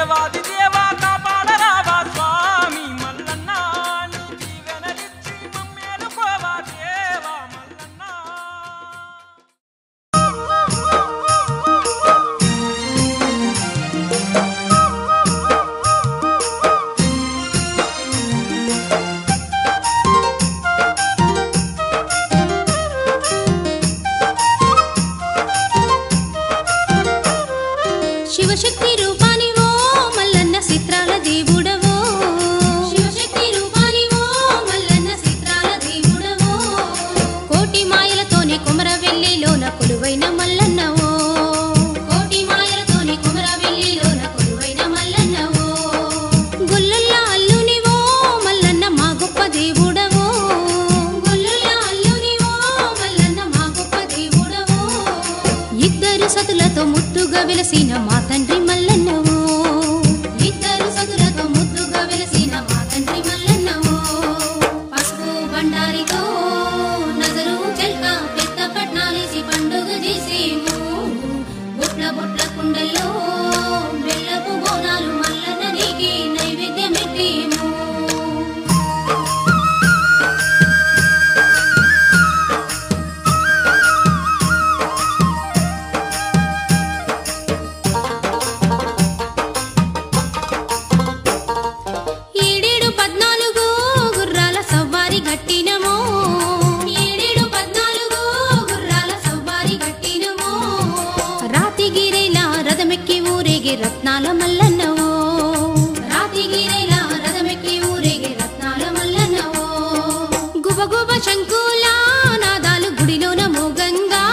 దేవాది దేవా కాపాడరావా స్వామి మల్లన్న నీ దీవెనలిచ్చి మమ్మేలుకోవా దేవా మల్లన్న. శివశక్తి రూపానివో మల్లన్న చిత్రాల దేవుడవో, శివశక్తి రూపానివో మల్లన్న చిత్రాల దేవుడవో, కోటి మాయలతోనే కొమరవెల్లిలోన కొలువైన మల్లన్నవో, కోటి మాయలతోనే కొమరవెల్లిలోన కొలువైన మల్లన్నవో, గుల్లుల్లా అల్లునివో మల్లన్న మా గొప్ప దేవుడవో, గుల్లుల్లా అల్లునివో మల్లన్న మా గొప్ప దేవుడవో, ఇద్దరు సతులతో ముద్దుగా వెలసిన మా తండ్రి మల్లన్నవో, ఇద్దరు సతులతో ముద్దుగా వెలసిన మా తండ్రి మల్లన్నవో, పసుపు బండారితో నగరు చెల్క పెద్ద పట్నాలేసి పండుగ చేసేము, బొట్ల బొట్ల కుండల్లో బెల్లపు బోనాలు మల్లన్న నీకి నైవేద్యమెట్టేము. ఏడేడు 14 గుర్రాల సవ్వారి గట్టినమో, ఏడేడు 14 గుర్రాల సవ్వారి గట్టినమో, రాతిగిరేలా రథమెక్కి ఊరేగే రత్నాల మల్లన్నవో, రాతిగిరేలా రథమెక్కి ఊరేగే రత్నాల మల్లన్నవో, గుబగుబ శంకుల నాదాలు గుడిలోన మోగంగా,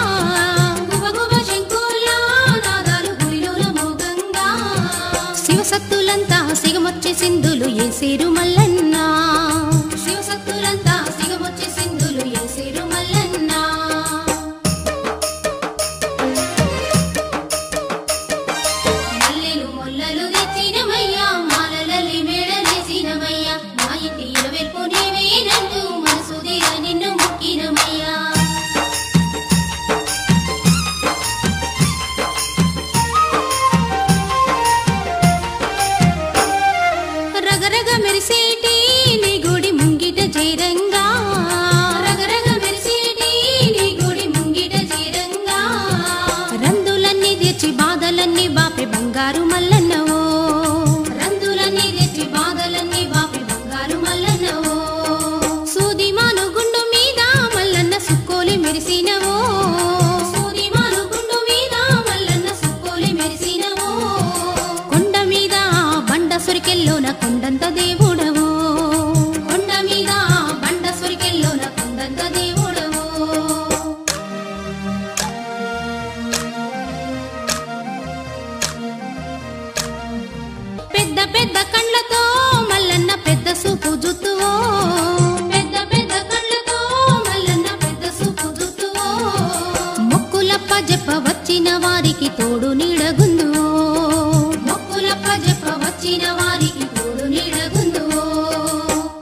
గుబగుబ శంకుల నాదాలు గుడిలోన మోగంగా, శివసత్తులంతా సిగమొచ్చే సింధులు ఏసేరు మల్లన్న, శివసత్తులంతా సిగమొచ్చే సింధులు ఏసేరు మల్లన్న. మల్లెలు మొల్లలు తెచ్చినమయ్యా, మాలలల్లి మేడలేసినమయ్యా, మా ఇంటి ఇరవెల్పు నీవేనంటూ మనసు తీర నిన్ను మొక్కినమయ్యా. రగరగ మెరిసేటి నీ గుడి ముంగిట చేరంగా, రగరగ మెరిసేటి నీ గుడి ముంగిట చేరంగా, రందులన్నీ తెచ్చి బాధలన్నీ బాపే బంగారు మల్లన్నవో, రందులన్నీ తెచ్చి బాధలన్నీ బాపే బంగారు మల్లన్నవో, సూదిమాను గుండు మీద మల్లన్న సుక్కోలి మెరిసినవో, సూదిమాను గుండు మీద మల్లన్న సుక్కోలి మెరిసినవో, కొండ మీద బండ సురికెల్లోన కొండంత దేవుడవో, కొండ మీద బండ సురికెల్లోన కొండంత దేవుడవో. పెద్ద పెద్ద కండ్లతో మల్లన్న పెద్ద సూపు జుత్తువో, పెద్ద పెద్ద కండ్లతో మల్లన్న పెద్ద సూపు జుత్తువో, మొక్కులప్ప చెప్ప వచ్చిన వారికి తోడు నీడగుందువో, మొక్కులప్ప చెప్ప వచ్చిన వారికి తోడు నీడగుందువో,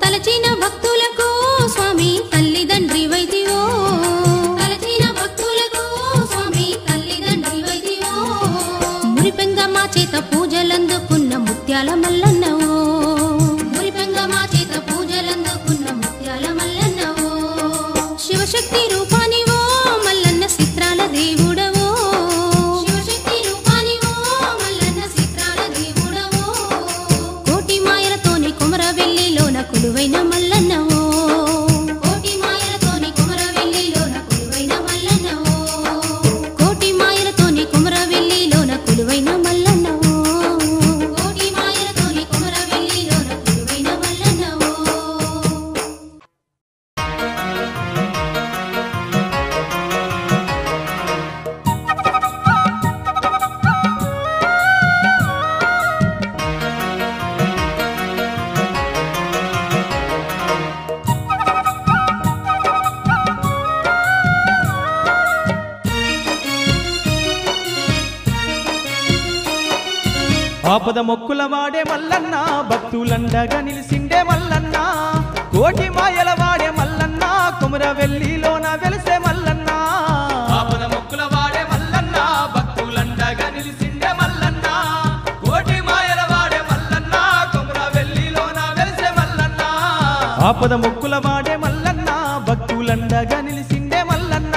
తలచిన భక్తులకు స్వామి తల్లిదండ్రి వైదివో, తలచిన భక్తులకు స్వామి తల్లిదండ్రి వైదివో, మురిపెంగ మా చేత పూజలందుకున్న ముత్యాల మల్లన్నవో, మురిపెంగ మా చేత పూజలందుకున్న ముత్యాల మల్లన్నవో, శివశక్తి రూపానివో మల్లన్న చిత్రాల దేవుడవో, శివశక్తి రూపానివో మల్లన్న చిత్రాల దేవుడవో, కోటి మాయలతోని కొమరవెల్లిలోన కొలువైన మల్లన్నవో, కోటి మాయలతోని కొమరవెల్లిలోన కొలువైన మల్లన్నవో, కోటి మాయలతోని కొమరవెల్లిలోన కొలువైన మల్లన్నవో, కోటి మాయలతోని కొమరవెల్లిలోన కొలువైన మల్లన్నవో. ఆపద మొక్కుల వాడే మల్లన్న, భక్తులండగా నిలిసిండే మల్లన్న, కోటి మాయల వాడే మల్లన్న, కొమరవెల్లిలోన వెలిసే మల్లన్న. ఆపద మొక్కుల వాడే మల్లన్న, భక్తులండగా నిలిసిండే మల్లన్న, కోటి మాయల వాడే ఆపద మొక్కుల వాడే మల్లన్న భక్తులండగా నిలిసిండే మల్లన్న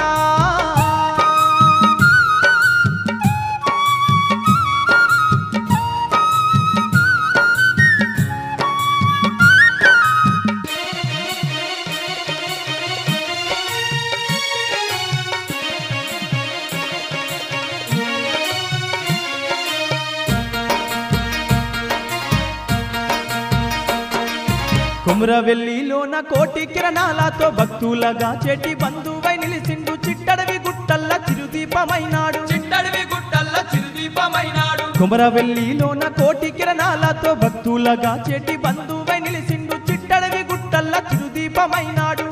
కుమ్రవెల్లిలోన కోటి కిరణాలతో భక్తులగా చేటి బంధువై నిలిసిండు చిట్టడవి గుట్టల్ల చిరుదీపమైనాడు కుమరవెల్లిలోన కోటి కిరణాలతో భక్తులగా చేటి బంధువై నిలిసిండు చిట్టడవి గుట్టల్ల చిరుదీపమైనాడు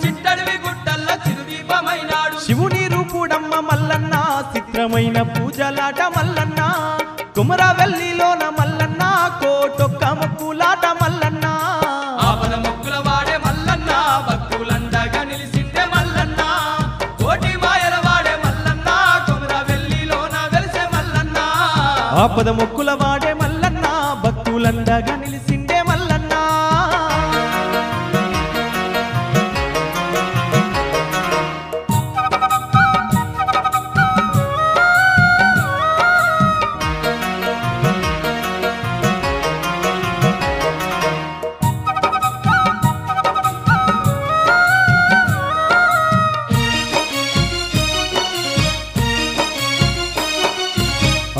శివుని రూపుడమ్మ మల్లన్న చిత్రమైన పూజలాట మల్లన్న కుమరవెల్లిలోన మల్లన్న కోటొక్క ముక్కులాట మల్లన్న ఆపద మొక్కుల వాడే మల్లన్న భక్తులండగా నిలిసిండే మల్లన్న కోటి మాయల వాడే మల్లన్న కుమరవెల్లిలోన వెలిసే మల్లన్న ఆపద మొక్కుల వాడే మల్లన్న భక్తులండగా నిలిసిండే మల్లన్న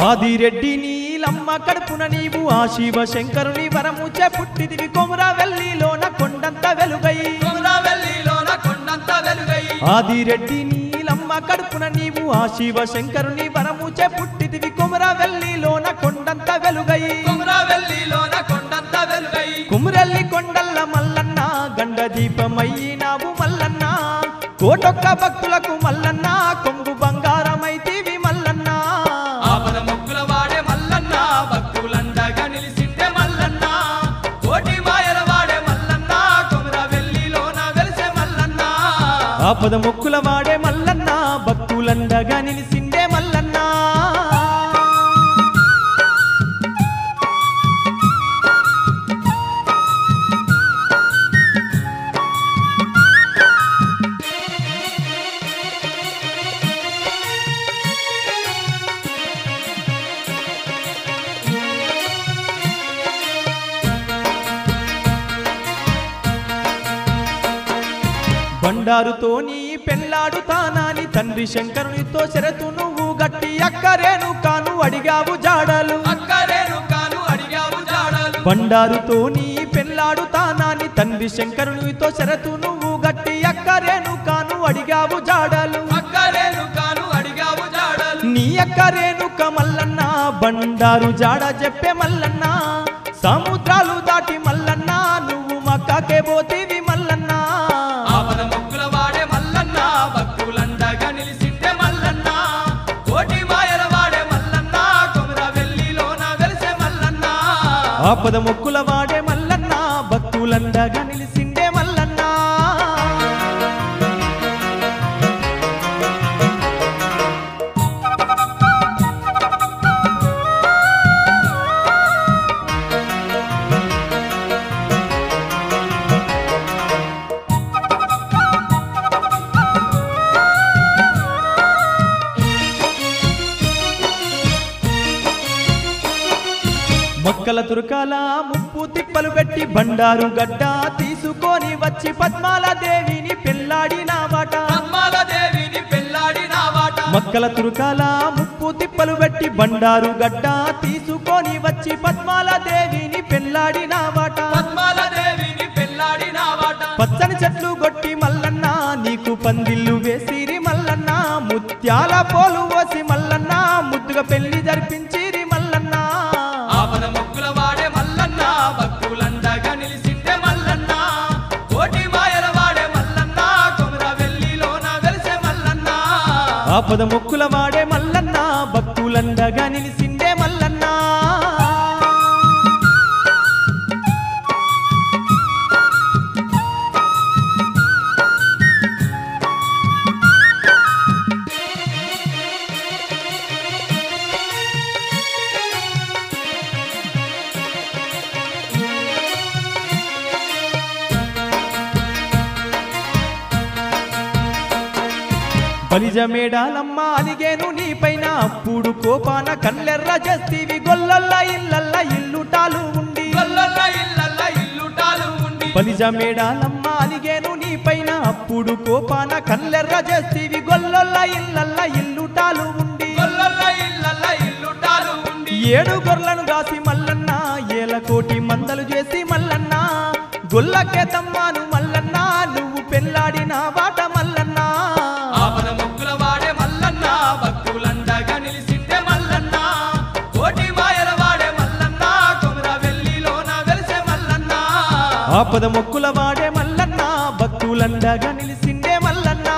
ఆదిరెడ్డి నీలమ్మ కడుపున నీవు ఆ శివ శంకరుని వరముచే పుట్టిదివి కొమరవెల్లిలోన కొండంత వెలుగై ఆదిరెడ్డి నీలమ్మ కడుపున నీవు ఆ శివ శంకరుని వరముచే పుట్టిదివి కొమరవెల్లిలోన కొండంత వెలుగై కుమరల్లి కొండల్ల మల్లన్న గండ దీపమయ్యినావు మల్లన్న కోటొక్క భక్తులకు మల్లన్న కొంగు బంగారమైతివి మల్లన్న ఆపద మొక్కుల వాడే మల్లన్న భక్తులండగా నిలిసిండే మల్లన్న కోటి మాయల వాడే మల్లన్న కుమరవెల్లిలోన వెలిసే మల్లన్న ఆపద మొక్కుల వాడే మల్లన్న భక్తులండగా నిలిసిండే మల్లన్న బండారుతో నీ పెళ్ళాడుతానాని తండ్రి శంకరునితో షరతు నువ్వు గట్టి అక్కరేను కాను అడిగావు జాడలు బండారుతో నీ పెళ్ళాడుతానాని తండ్రి శంకరునితో షరతు నువ్వు గట్టి అక్కరేను కాను అడిగావు జాడలు నీ అక్కరేనుక మల్లన్న బండారు జాడ చెప్పే మల్లన్న సముద్రాలు దాటి మల్లన్న నువ్వు మక్కాకే పోతీవి మల్లన్న ఆపద మొక్కుల వాడే మల్లన్న భక్తులండగా నిలిసిండే మల్లన్న కోటి మాయల వాడే మల్లన్న కుమరవెల్లిలోన వెలిసే మల్లన్న ఆపద మొక్కుల వాడే మల్లన్న భక్తులండగా నిలిసిండే మల్లన్న మొక్కల తురకాల ముప్పు తిప్పలు పెట్టి బండారు గడ్డ తీసుకొని వచ్చి పద్మాలదేవిని పెళ్ళాడినావాట మొక్కల తురకాల ముప్పు తిప్పలు పెట్టి బండారు గడ్డ తీసుకొని వచ్చి పద్మాలదేవిని పెళ్ళాడినావాట పచ్చని చెట్లు గొట్టి మల్లన్న నీకు పందిళ్ళు వేసిరి మల్లన్న ముత్యాల పోలు పోసి మల్లన్న ముద్దుగా పెళ్లి జరిపించిరి మల్లన్న ఆపద మొక్కుల వాడే మల్లన్న భక్తులండగా నిలిసిండే మల్లన్న కోటి మాయల వాడే మల్లన్న కుమరవెల్లిలోన వెలిసే మల్లన్న ఆపద మొక్కుల వాడే మల్లన్న భక్తులండగా నిలిసిండే మల్లన్న బలిజ మేడాలమ్మ అలిగేను నీ పైన అప్పుడు కోపాన కళ్ళెర్ర చేస్తీవి గొల్లల్ల ఇల్లల్ల ఇల్లుటాలు ఉండి బలిజ మేడాలమ్మ అలిగేను నీ పైన అప్పుడు కోపాన కళ్ళెర్ర చేస్తీవి గొల్లల్ల ఇల్లల్ల ఇల్లుటాలు ఉండి 7 గొర్రెలను గాసి మల్లన్న 7 కోటి మందలు చేసి మల్లన్న గొల్లకే తమ్మాను మల్లన్న నువ్వు పెళ్ళాడిన బాట మల్లన్న ఆపద మొక్కుల వాడే మల్లన్న భక్తులండగా నిలిసిండే మల్లన్న కోటి మాయల వాడే మల్లన్న కొమర వెల్లిలోన వెలిసే మల్లన్న ఆపద మొక్కుల వాడే మల్లన్న భక్తులండగా నిలిసిండే మల్లన్న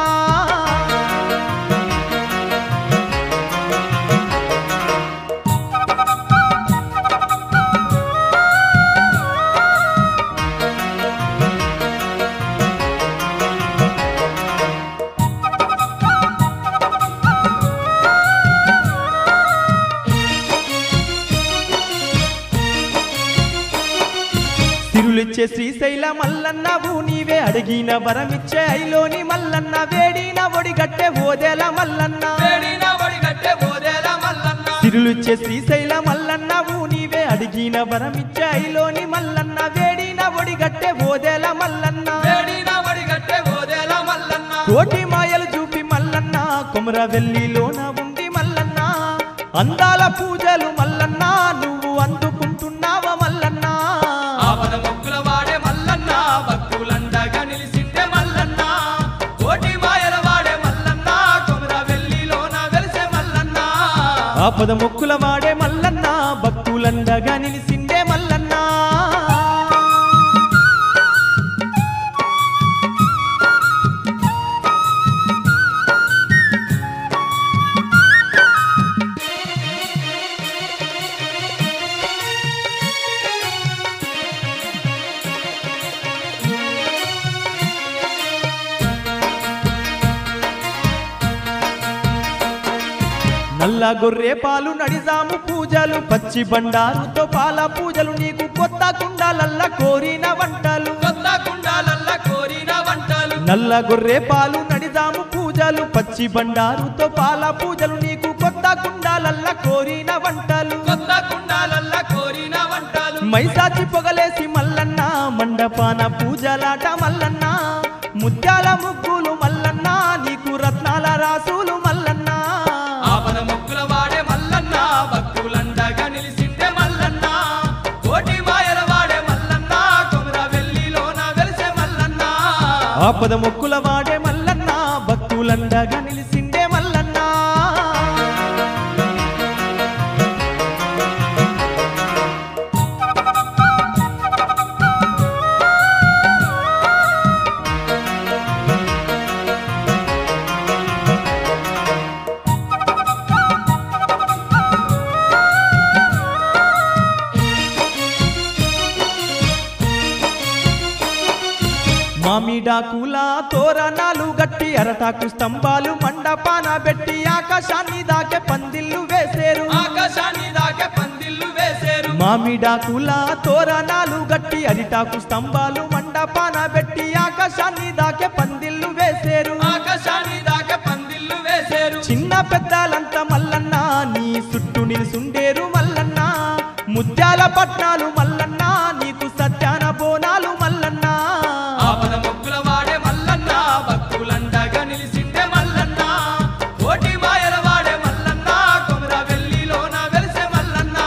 తిరులిచ్చే శ్రీశైల మల్లన్నవు నీవే అడిగిన వరమిచ్చే ఐలోని మల్లన్న వేడిన ఒడిగట్టే ఓదేల మల్లన్న తిరులిచ్చే శ్రీశైల మల్లన్నవు నీవే అడిగిన వరమిచ్చే ఐలోని మల్లన్న వేడిన ఒడిగట్టే ఓదేల మల్లన్న కోటి మాయలు చూపి మల్లన్న కొమర వెల్లిలోన ఉండి మల్లన్న అందాల పూజలు మల్లన్న నువ్వు అందుకుంటున్నావా మల్లన్న ఆపద మొక్కుల వాడే మల్లన్న భక్తులండగా నిలిసిండే మల్లన్న కోటి మాయల వాడే మల్లన్న కొమర వెల్లిలోన వెలిసే మల్లన్న ఆపద మొక్కుల వాడే మల్లన్న భక్తులండగా నిలిసిండే మల్లన్న నల్ల గొర్రె పాలు నడిజాము పూజలు పచ్చి బండారుతో పాల పూజలు నీకు కొత్త కుండాలల్ల కోరిన వంటలు నల్ల గొర్రె పాలు నడిజాము పూజలు పచ్చి బండారుతో పాల పూజలు నీకు కొత్త కుండాలల్ల కోరిన వంటలు మైసాచి పొగలేసి మల్లన్న మండపాన పూజలాట మల్లన్న ముత్యాల ముగ్గులు మల్లన్న నీకు రత్నాల రాసులు మల్లన్న ఆపద మొక్కుల వాడే మల్లన్న భక్తులండగా నిలిసిండే మల్లన్న కోటి మాయల వాడే మల్లన్న కొమర వెల్లిలోన వెలిసే మల్లన్న ఆపద మొక్కుల వాడే మల్లన్న భక్తులండగా నిలిసిండే మల్లన్న మామిడాకుల తోరణాలు గట్టి అరటాకు స్తంభాలు మండపాన పెట్టి ఆకాశాన్ని దాకే పందిళ్ళు వేసేరు మామిడాకుల తోరణాలు గట్టి అరిటాకు స్తంభాలు మండపాన పెట్టి ఆకాశాన్ని దాకే పందిళ్ళు వేసేరు చిన్న పెద్దలంతా మల్లన్న నీ చుట్టూ నిలుసుండేరు మల్లన్న ముత్యాల పట్నాలు మల్లన్న నీకు సత్యాన బోనాలు మల్లన్న ఆపద మొక్కుల వాడే మల్లన్న భక్తులండగా నిలిసిండే మల్లన్న కోటి మాయల వాడే మల్లన్న కొమర వెల్లిలోన వెలిసే మల్లన్న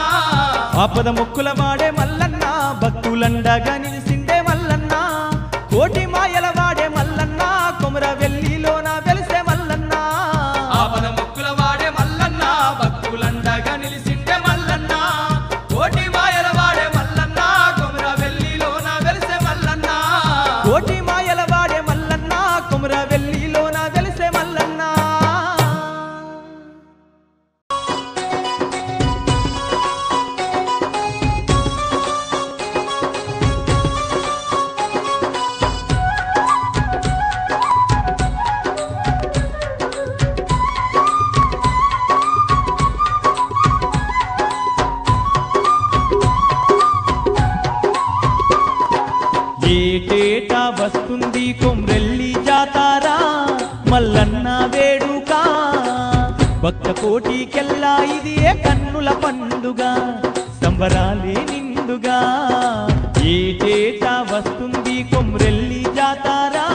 ఆపద మొక్కుల వాడే మల్లన్న భక్తులండగా నిలిసిండే మల్లన్న కోటి మాయల వాడే మల్లన్న కొమర వెల్లిలోన వెలిసే మల్లన్న ఆపద మొక్కుల వాడే మల్లన్న భక్తులండగా నిలిసిండే మల్లన్న కోటి మాయల వాడే మల్లన్న కొమర వెల్లిలోన వెలిసే మల్లన్న కోటి మాయల వాడే మల్లన్న కొమర వెల్లిలోన వెలిసే మల్లన్న ఏటేటా వస్తుంది కొమ్రెల్లి జాతారా మల్లన్న వేడుక భక్త కోటికెల్లా ఇది కన్నుల పండుగ సంబరాలే నిండుగా ఏటేటా వస్తుంది కొమ్రెల్లి జాతారా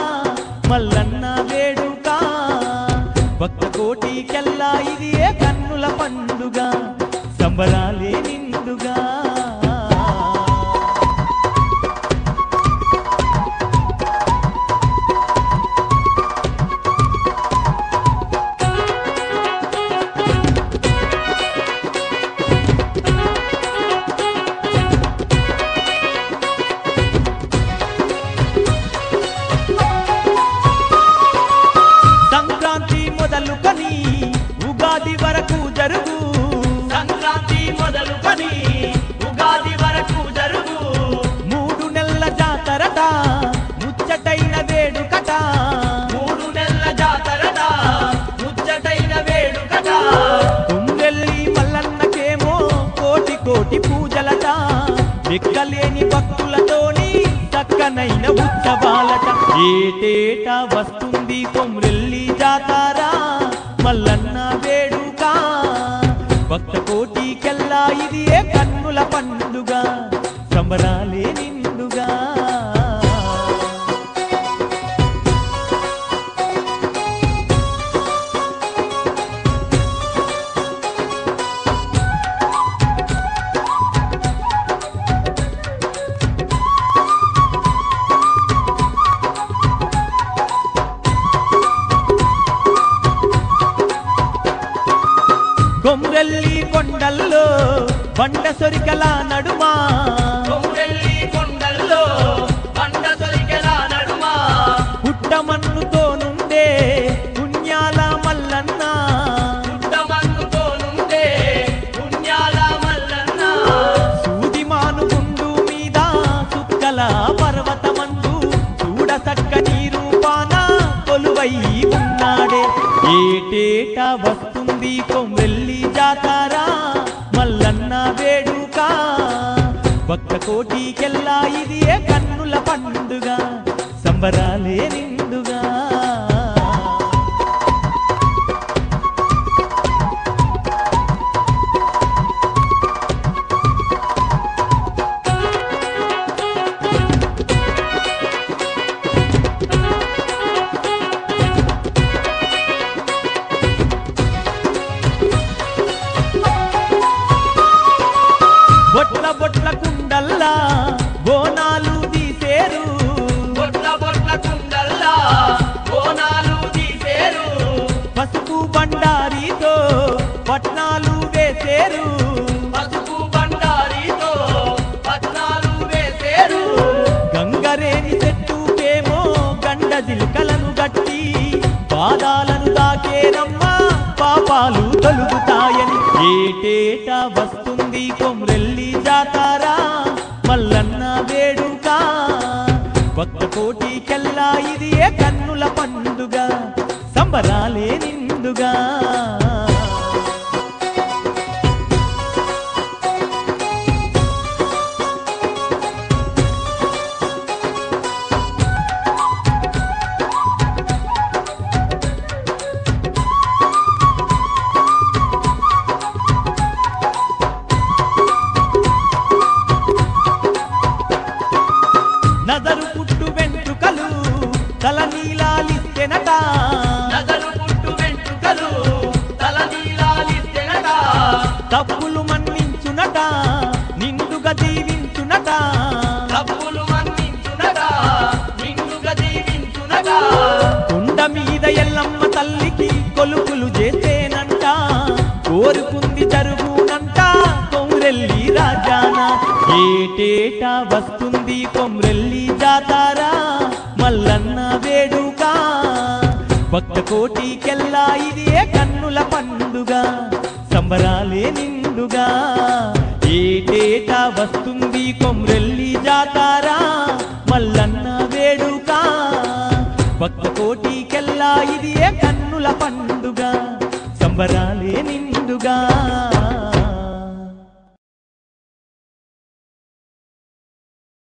మల్లన్న వేడుక భక్త కోటికెల్లా ఇది కన్నుల పండుగ సంబరాలే నిండుగా ఉగాది వరకు జరుగు సంక్రాంతి మొదలుకొని ఉగాది వరకు జరుగు 3 నెలల జాతరట ముచ్చటైన వేడుకట 3 నెలల జాతరట ముచ్చటైన వేడుకట కొమ్రెల్లి మల్లన్నకేమో కోటి కోటి పూజలట లెక్కలేని భక్తులతోని చక్కనైన ఉత్సవాలట ఏటేటా వస్తుంది కొమ్రెల్లి జాతారా మల్లన్న వేడుక భక్త కోటికెల్లా ఇది కన్నుల పండుగ సంబరాలే నిండుగా కొమ్రెల్లి కొండల్లో బండ సొరికల నడుమా కొమ్రెల్లి కొండల్లో బండ సొరికల నడుమా పుట్టమన్నుతో నుండే పుణ్యాల మల్లన్న పుట్టమన్నుతో నుండే పుణ్యాల మల్లన్న సూదిమాను గుండు మీద సుక్కల పర్వతమందు చూడ చక్కని రూపాన కొలువై ఉన్నాడే ఏటేటా వస్తుంది కొమ్రెల్లి జాతారా మల్లన్న వేడుక భక్త కోటికెల్లా ఇది కన్నుల పండుగ సంబరాలే నిండుగా బొట్ల బొట్ల కుండల్లా బోనాలు తీసేరు బొట్ల బొట్ల కుండల్లా బోనాలు తీసేరు పసుపు బండారితో పట్నాలు వేసేరు పసుపు బండారితో పట్నాలు వేసేరు గంగరేని చెట్టుకేమో గండ జిల్కలను గట్టి పాదాలను దాకేరమ్మా పాపాలు తొలుగుతాయని ఏటేటా వస్తుంది కొమ్రెల్లి జాతారా మల్లన్న వేడుక భక్త కోటికెల్లా ఇది కన్నుల పండుగ సంబరాలే నిండుగా నదరు పుట్టు వెంట్రుకలు తల నీలాలిస్తెనట నగరు పుట్టు వెంట్రుకలు తల నీలాలిస్తెనట తప్పులు మన్నించునట నిండుగా దీవించునట తప్పులు మన్నించునట నిండుగా దీవించునట కొండ మీద ఎల్లమ్మ తల్లికి కొలుపులు చేసేనంట కోరుకుంది జరుగునంట కొమ్రెల్లి రాజాన ఏటేటా వస్తుంది కొమ్రెల్లి జాతారా మల్లన్న వేడుక భక్త కోటికెల్లా ఇది కన్నుల పండుగ సంబరాలే నిండుగా ఏటేటా వస్తుంది కొమ్రెల్లి జాతారా మల్లన్న వేడుక భక్త కోటికెల్లా ఇది కన్నుల